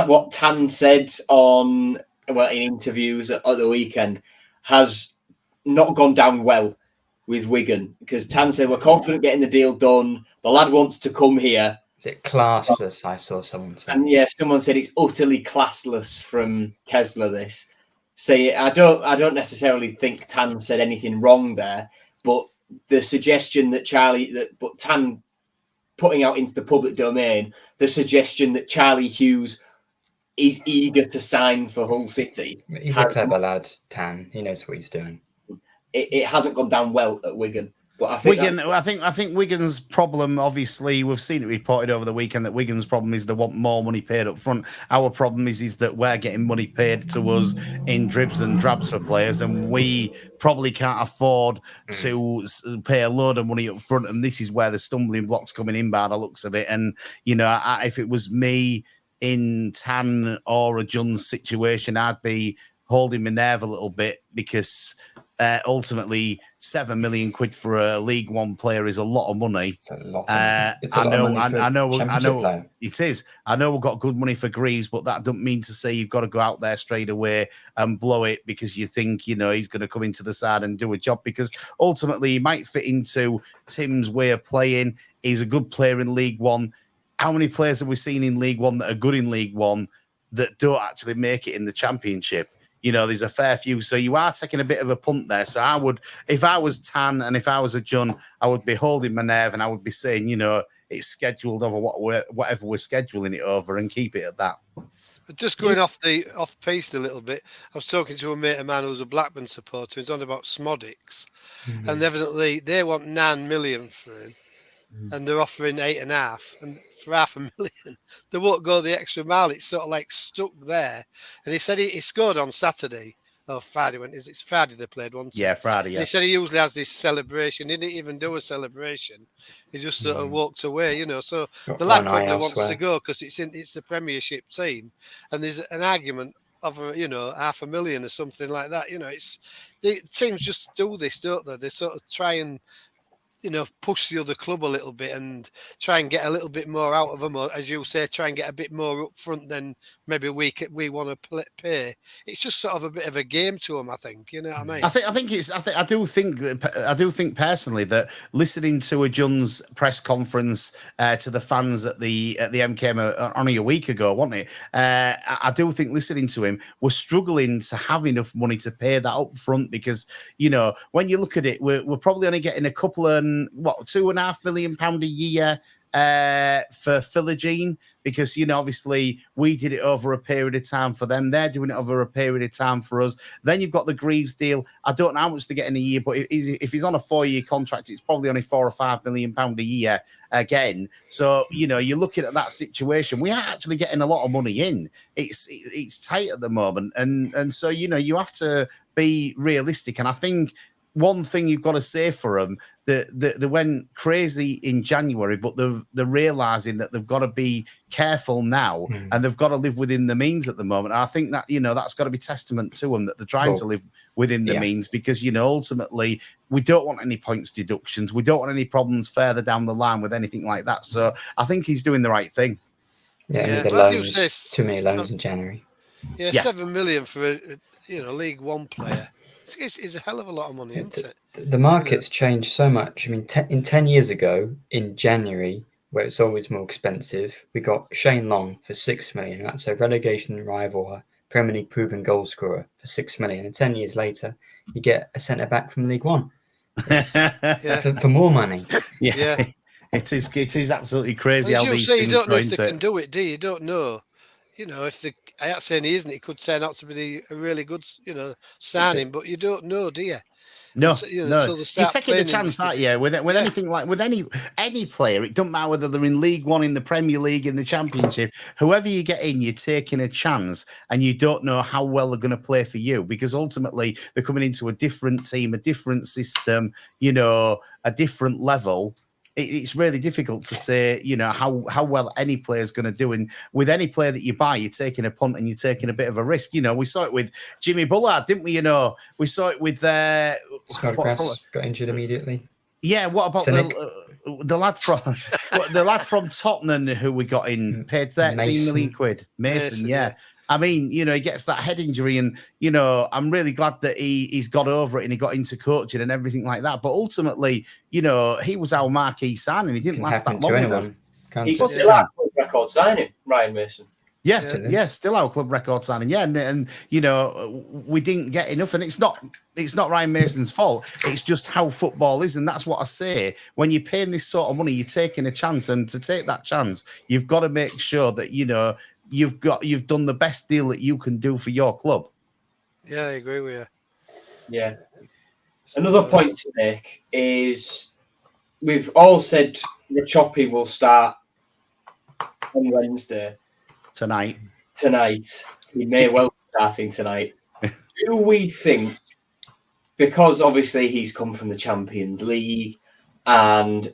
what Tan said in interviews at the weekend has not gone down well with Wigan, because Tan said we're confident getting the deal done. The lad wants to come here. Is it classless? I saw someone say. And yeah, someone said it's utterly classless from Kessler. This. Say, I don't necessarily think Tan said anything wrong there, but the suggestion that Tan putting out into the public domain, the suggestion that Charlie Hughes is eager to sign for Hull City. He's a clever lad, Tan. He knows what he's doing. It hasn't gone down well at Wigan. But I think Wigan's problem, obviously, we've seen it reported over the weekend that Wigan's problem is they want more money paid up front. Our problem is that we're getting money paid to us in dribs and drabs for players, and we probably can't afford to pay a load of money up front. And this is where the stumbling block's coming in by the looks of it. And, you know, if it was me in Tan or a John's situation, I'd be holding my nerve a little bit, because ultimately £7 million for a League One player is a lot of money. It's a lot of money. I know it is. I know we've got good money for Greaves, but that doesn't mean to say you've got to go out there straight away and blow it because you think, you know, he's going to come into the side and do a job, because ultimately he might fit into Tim's way of playing. He's a good player in League One. How many players have we seen in League One that are good in League One that don't actually make it in the Championship? You know, there's a fair few. So you are taking a bit of a punt there. So I would, if I was Tan and if I was a John, I would be holding my nerve and I would be saying, you know, it's scheduled over whatever we're scheduling it over, and keep it at that. Just going off piste a little bit, I was talking to a mate of mine who's a Blackburn supporter. He's on about Smodics, and evidently they want 9 million for him, and they're offering 8.5, and for $500,000, they won't go the extra mile. It's sort of like stuck there. And he said he scored on Saturday or Friday. It's Friday they played once. Yeah, Friday. Yeah. He said he usually has this celebration. He didn't even do a celebration. He just sort of walked away, you know. So the lad probably wants to go because it's the Premiership team, and there's an argument of $500,000 or something like that. You know, it's the teams just do this, don't they? They sort of try and, you know, push the other club a little bit and try and get a little bit more out of them, or as you say, try and get a bit more up front than maybe we want to pay. It's just sort of a bit of a game to them, I think. You know what I mean? I do think personally that listening to a John's press conference to the fans at the MKM only a week ago, wasn't it? I do think listening to him, we're struggling to have enough money to pay that up front, because, you know, when you look at it, we're probably only getting a couple of £2.5 million a year for Philogene, because, you know, obviously we did it over a period of time for them. They're doing it over a period of time for us. Then you've got the Greaves deal. I don't know how much they get in a year, but if he's on a 4-year contract, it's probably only £4 or £5 million a year again. So, you know, you're looking at that situation. We are actually getting a lot of money in. It's tight at the moment. And so, you know, you have to be realistic. And I think one thing you've got to say for them, they went crazy in January, but they're realizing that they've got to be careful now, and they've got to live within the means at the moment. I think that, you know, that's got to be testament to them, that they're trying to live within the means, because, you know, ultimately we don't want any points deductions. We don't want any problems further down the line with anything like that. So I think he's doing the right thing. Yeah, I mean, the loans, too many loans in January. Yeah, 7 million for a League One player. It's a hell of a lot of money, isn't it? The market's changed so much. I mean, 10 years ago, in January, where it's always more expensive, we got Shane Long for 6 million. That's a relegation rival, Premier League proven goal scorer for 6 million. And 10 years later, you get a centre back from League One for more money. Yeah. It is absolutely crazy. As you say, you don't know if they can do it, do you? You don't know. You know, if I'm not saying he isn't, it could turn out to be a really good, you know, signing, but you don't know, do you? No, no. You're taking a chance, aren't you? With anything like with any player, it doesn't matter whether they're in League One, in the Premier League, in the Championship. Whoever you get in, you're taking a chance, and you don't know how well they're going to play for you, because ultimately they're coming into a different team, a different system, you know, a different level. It's really difficult to say, you know, how well any player is going to do. And with any player that you buy, you're taking a punt and you're taking a bit of a risk. You know, we saw it with Jimmy Bullard, didn't we? You know, we saw it with Snodgrass got injured immediately. Yeah, what about the lad from But the lad from Tottenham who we got in paid 13 million quid. Mason, yeah. I mean, he gets that head injury, and I'm really glad that he's got over it and he got into coaching and everything like that. But ultimately, he was our marquee signing. He didn't last that long with us. He's still our record signing, Ryan Mason. Yeah, still our club record signing. Yeah, and we didn't get enough, and it's not Ryan Mason's fault. It's just how football is, and that's what I say. When you're paying this sort of money, you're taking a chance, and to take that chance, you've got to make sure that you've done the best deal that you can do for your club. Yeah, I agree with you. Yeah. Another point to make is we've all said the Choppy will start on Wednesday. Tonight. He may well be starting tonight. Do we think, because obviously he's come from the Champions League and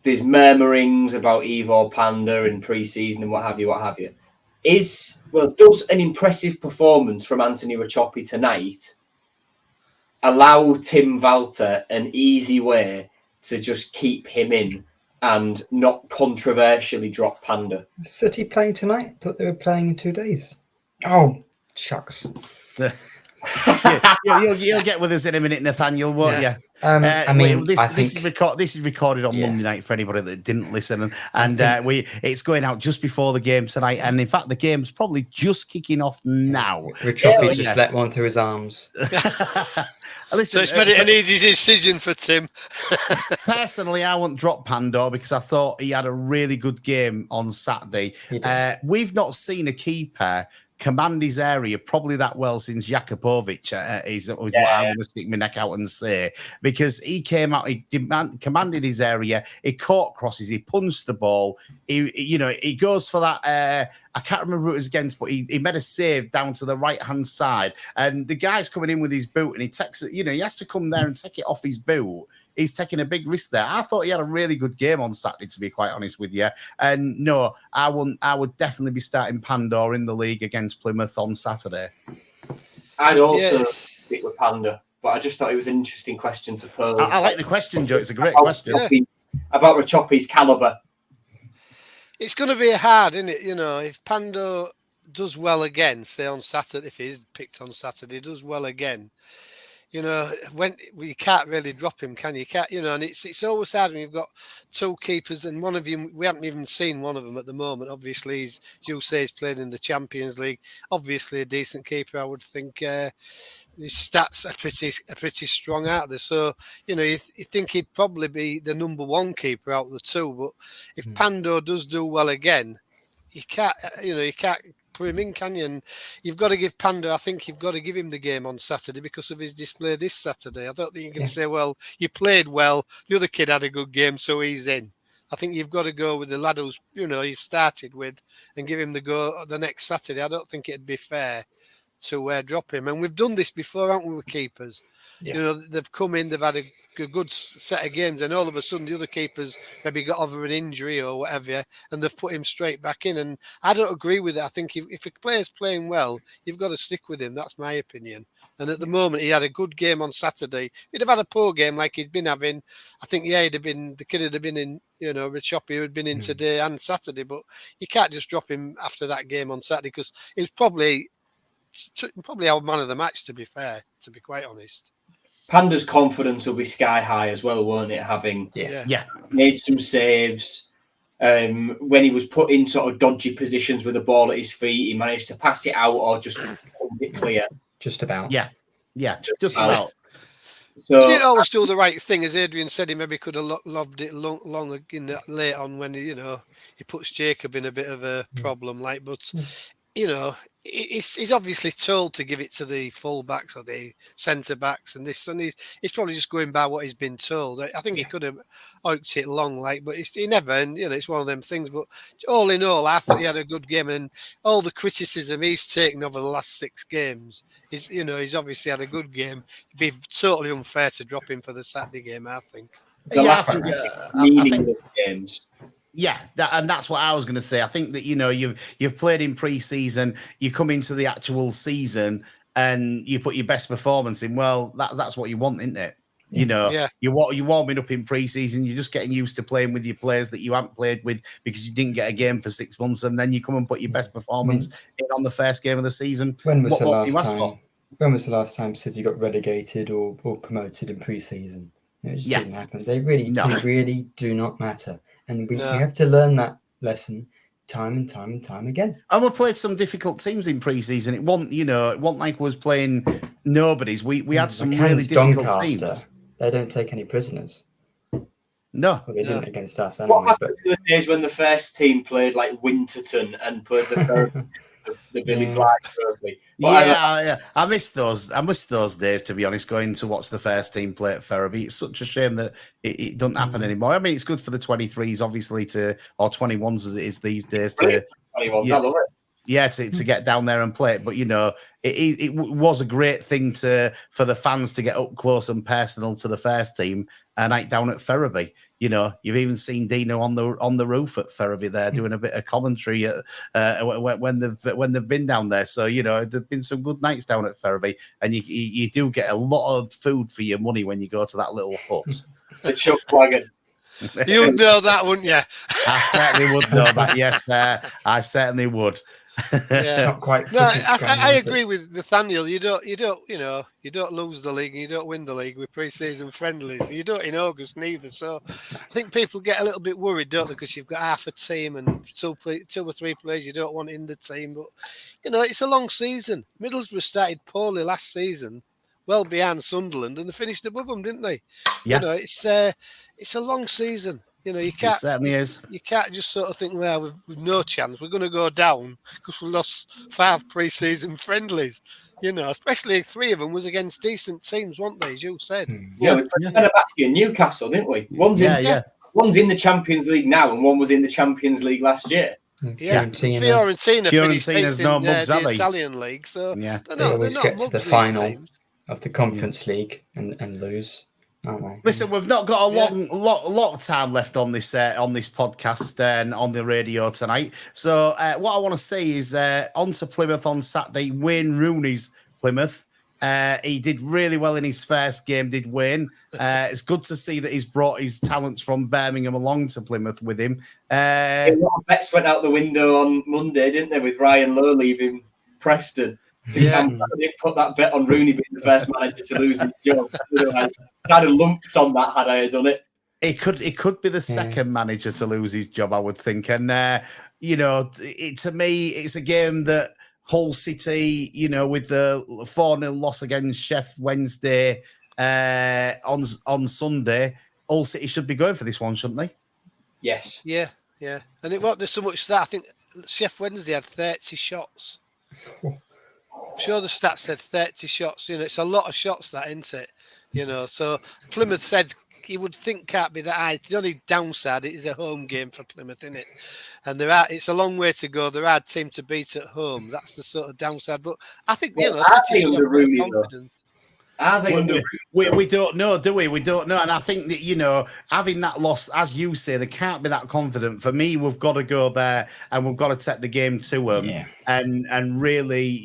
there's murmurings about Ivo Panda in pre-season and what have you, does an impressive performance from Anthony Rachopi tonight allow Tim Walter an easy way to just keep him in and not controversially drop Panda? City playing tonight? Thought they were playing in 2 days. Oh, shucks. You'll get with us in a minute, Nathaniel, won't you? This is recorded on Monday night for anybody that didn't listen, and it's going out just before the game tonight. And in fact, the game's probably just kicking off now. Rachopi just let one through his arms. Listen, so it's made it an easy decision for Tim. Personally, I wouldn't drop Pandor because I thought he had a really good game on Saturday. We've not seen a keeper command his area probably that well since Jakubovic is what I'm going to stick my neck out and say, because he came out, he commanded his area, he caught crosses, he punched the ball, he goes for that, I can't remember who it was against, but he made a save down to the right-hand side, and the guy's coming in with his boot, and he takes it, he has to come there and take it off his boot. He's taking a big risk there. I thought he had a really good game on Saturday, to be quite honest with you. And no, I would definitely be starting Pandor in the league against Plymouth on Saturday. I'd also stick with Panda, but I just thought it was an interesting question to pose. I like the question, Joe. It's a great question. About Rachopi's calibre. It's going to be hard, isn't it? If Pando does well again, say on Saturday, if he's picked on Saturday, does well again, when you can't really drop him, can you? And it's always hard when you've got two keepers, and one of you, we haven't even seen one of them at the moment. Obviously, he's played in the Champions League. Obviously, a decent keeper, I would think. His stats are pretty strong out there. So, you think he'd probably be the number one keeper out of the two. But if Pando does do well again, you can't put him in, can you? And you've got to give Panda, I think you've got to give him the game on Saturday because of his display this Saturday. I don't think you can say, well, you played well, the other kid had a good game, so he's in. I think you've got to go with the lad who's, you've started with and give him the go the next Saturday. I don't think it'd be fair to drop him. And we've done this before, haven't we, with keepers? Yeah. They've come in, they've had a good set of games, and all of a sudden the other keepers maybe got over an injury or whatever, and they've put him straight back in. And I don't agree with it. I think if a player's playing well, you've got to stick with him. That's my opinion. And at the moment, he had a good game on Saturday. If he'd have had a poor game like he'd been having, I think, the kid would have been in, Rachopi would have been in today and Saturday. But you can't just drop him after that game on Saturday because it was probably our man of the match, to be fair, to be quite honest. Panda's confidence will be sky high as well, won't it? Having made some saves. When he was put in sort of dodgy positions with the ball at his feet, he managed to pass it out or just hold it clear. Just about. Yeah, just about. So he didn't always do the right thing, as Adrian said. He maybe could have loved it long in that late on when he puts Jacob in a bit of a problem, but he's obviously told to give it to the full-backs or the centre-backs and he's probably just going by what he's been told. I think he could have oaked it long, but he never, and it's one of them things. But all in all, I thought he had a good game, and all the criticism he's taken over the last 6 games, he's obviously had a good game. It'd be totally unfair to drop him for the Saturday game, I think. Meaningless games. Yeah, and that's what I was going to say. I think that you've played in pre-season, you come into the actual season, and you put your best performance in. Well, that's what you want, isn't it? You know, you're warming up in pre-season. You're just getting used to playing with your players that you haven't played with because you didn't get a game for 6 months, and then you come and put your best performance in on the first game of the season. When was the last time City got relegated or promoted in pre-season? It just doesn't happen. They really do not matter, and we have to learn that lesson time and time again. And we played some difficult teams in pre-season. It wasn't like we was playing nobodies. We had some really difficult Doncaster, teams. They don't take any prisoners. No, well, they didn't against us. Anyway, what happened to the days when the first team played like Winterton and played the Billy Blythe Trophy? I miss those. I miss those days, to be honest. Going to watch the first team play at Ferriby, it's such a shame that it doesn't happen anymore. I mean, it's good for the 23s, obviously, or 21s as it is these days. 21s, I love it. Yeah, to get down there and play it. But, it was a great thing for the fans to get up close and personal to the first team a night down at Ferriby. You've even seen Dino on the roof at Ferriby there doing a bit of commentary when they've been down there. So, there've been some good nights down at Ferriby, and you do get a lot of food for your money when you go to that little hut. The chuck wagon. You'd know that, wouldn't you? I certainly would know that. Yes, I certainly would. Not quite. No, I agree with Nathaniel. You don't lose the league and you don't win the league with pre-season friendlies. You don't in August neither. So I think people get a little bit worried, don't they? Because you've got half a team and two or three players you don't want in the team. But it's a long season. Middlesbrough started poorly last season, well behind Sunderland, and they finished above them, didn't they? Yeah. It's a long season. You can't. It certainly is. You can't just sort of think, well, we've no chance. We're going to go down because we lost 5 pre-season friendlies. Especially 3 of them was against decent teams, weren't they? As you said. Yeah, we played back in Newcastle, didn't we? One's in the Champions League now, and one was in the Champions League last year. Yeah, Fiorentina finished eighth in the Italian league, so they always get to the final of the Conference League and lose. Listen, we've not got a lot of time left on this podcast and on the radio tonight. So what I want to say is on to Plymouth on Saturday. Wayne Rooney's Plymouth. He did really well in his first game, did Wayne. It's good to see that he's brought his talents from Birmingham along to Plymouth with him. A lot of bets went out the window on Monday, didn't they, with Ryan Lowe leaving Preston. I didn't put that bet on Rooney being the first manager to lose his job. I'd have lumped on that had I done it. It could be the second manager to lose his job, I would think. And to me, it's a game that Hull City, with the 4-0 loss against Sheff Wednesday on Sunday, Hull City should be going for this one, shouldn't they? Yes. Yeah. And it wasn't so much that. I think Sheff Wednesday had 30 shots. I'm sure the stats said 30 shots. It's a lot of shots, that, isn't it? So Plymouth said you would think can't be that high. The only downside, it is a home game for Plymouth, isn't it? And it's a long way to go. They're a hard team to beat at home. That's the sort of downside. But I think, City should have more confidence. Are they under we don't know, do we? We don't know. And I think that, having that loss, as you say, they can't be that confident. For me, we've got to go there and we've got to take the game to them. Yeah. And really,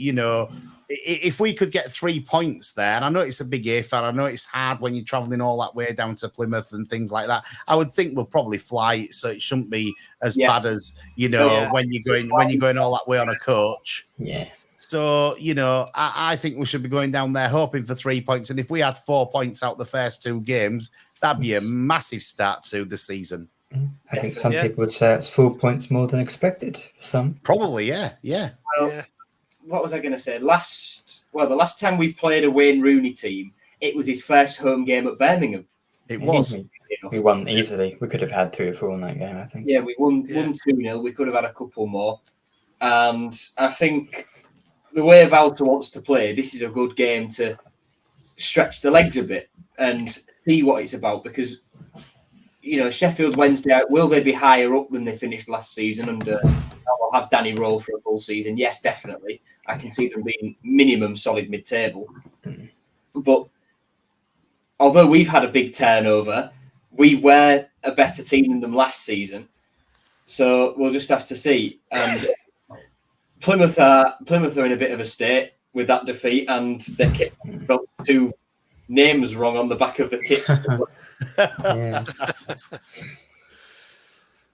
if we could get 3 points there, and I know it's a big if, and I know it's hard when you're travelling all that way down to Plymouth and things like that, I would think we'll probably fly, so it shouldn't be as bad as, when you're going all that way on a coach. Yeah. So, I think we should be going down there hoping for 3 points. And if we had 4 points out the first 2 games, that'd be a massive start to the season. I think some people would say it's 4 points more than expected for some. Probably, yeah. Well, what was I going to say? The last time we played a Wayne Rooney team, it was his first home game at Birmingham. It was. We won easily. We could have had 3 or 4 in that game, I think. Yeah, we won 2-0. We could have had a couple more. And I think the way Valter wants to play, this is a good game to stretch the legs a bit and see what it's about, because Sheffield Wednesday, will they be higher up than they finished last season under I'll have Danny Roll for a full season? Yes, definitely. I can see them being minimum solid mid-table. But although we've had a big turnover, we were a better team than them last season. So we'll just have to see. And Plymouth are in a bit of a state with that defeat, and their kit felt 2 names wrong on the back of the kit. Yeah.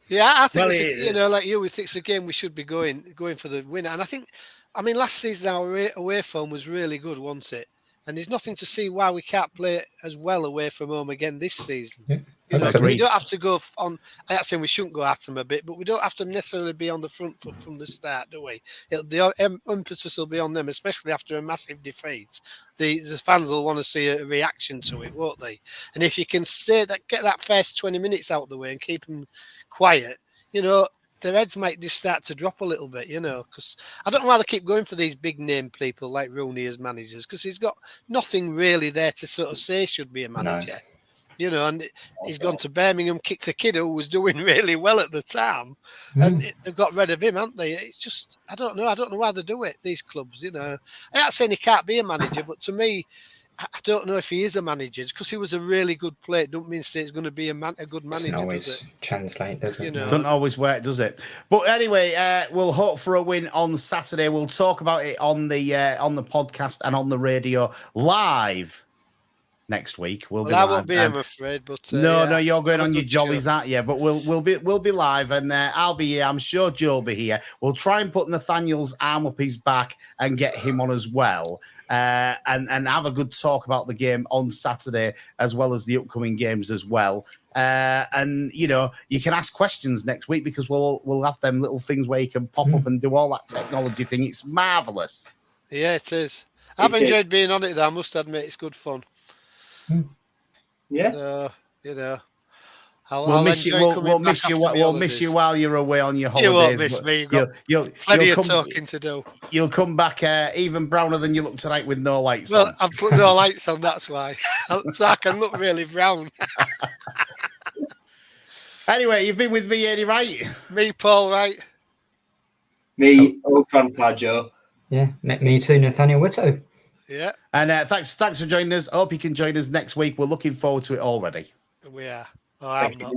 Yeah, I think Well, it's like you, we think it's a game we should be going for the winner. And I mean, last season our away form was really good, wasn't it? And there's nothing to see why we can't play as well away from home again this season. Yeah. We don't have to go on. I'm not saying we shouldn't go at them a bit, but we don't have to necessarily be on the front foot from the start, do we? The emphasis will be on them, especially after a massive defeat. The fans will want to see a reaction to it, won't they? And if you can get that first 20 minutes out of the way and keep them quiet, their heads might just start to drop a little bit, because I don't know why they keep going for these big name people like Rooney as managers, because he's got nothing really there to sort of say should be a manager. No. And he's gone to Birmingham, kicked a kid who was doing really well at the time, and they've got rid of him, haven't they? It's just, I don't know why they do it, these clubs, I'm not saying he can't be a manager, but to me, I don't know if he is a manager, because he was a really good player. Don't mean to say he's going to be a good manager. Doesn't always translate, does it? Doesn't always work, does it? But anyway, we'll hope for a win on Saturday. We'll talk about it on the podcast and on the radio live next week. We'll be live. I won't be, I'm afraid. But no, you're going on your jollies, aren't you? But we'll be live, and I'll be here. I'm sure Joe will be here. We'll try and put Nathaniel's arm up his back and get him on as well. And have a good talk about the game on Saturday as well as the upcoming games as well. And you can ask questions next week, because we'll have them little things where you can pop up and do all that technology thing. It's marvelous. Yeah, it is. I've enjoyed being on it, though. I must admit, it's good fun. Yeah. We'll miss you. We'll miss you while you're away on your holidays. You won't miss me. You've got plenty of talking to do. You'll come back even browner than you look tonight with no lights on. Well, I've put no lights on, that's why. So I can look really brown. Anyway, you've been with me, Eddie, right? Me, Paul, right? Me, old Grandpa Joe. Yeah, me too, Nathaniel Whitto. Yeah. And thanks for joining us. I hope you can join us next week. We're looking forward to it already. We are. Oh, I'm not.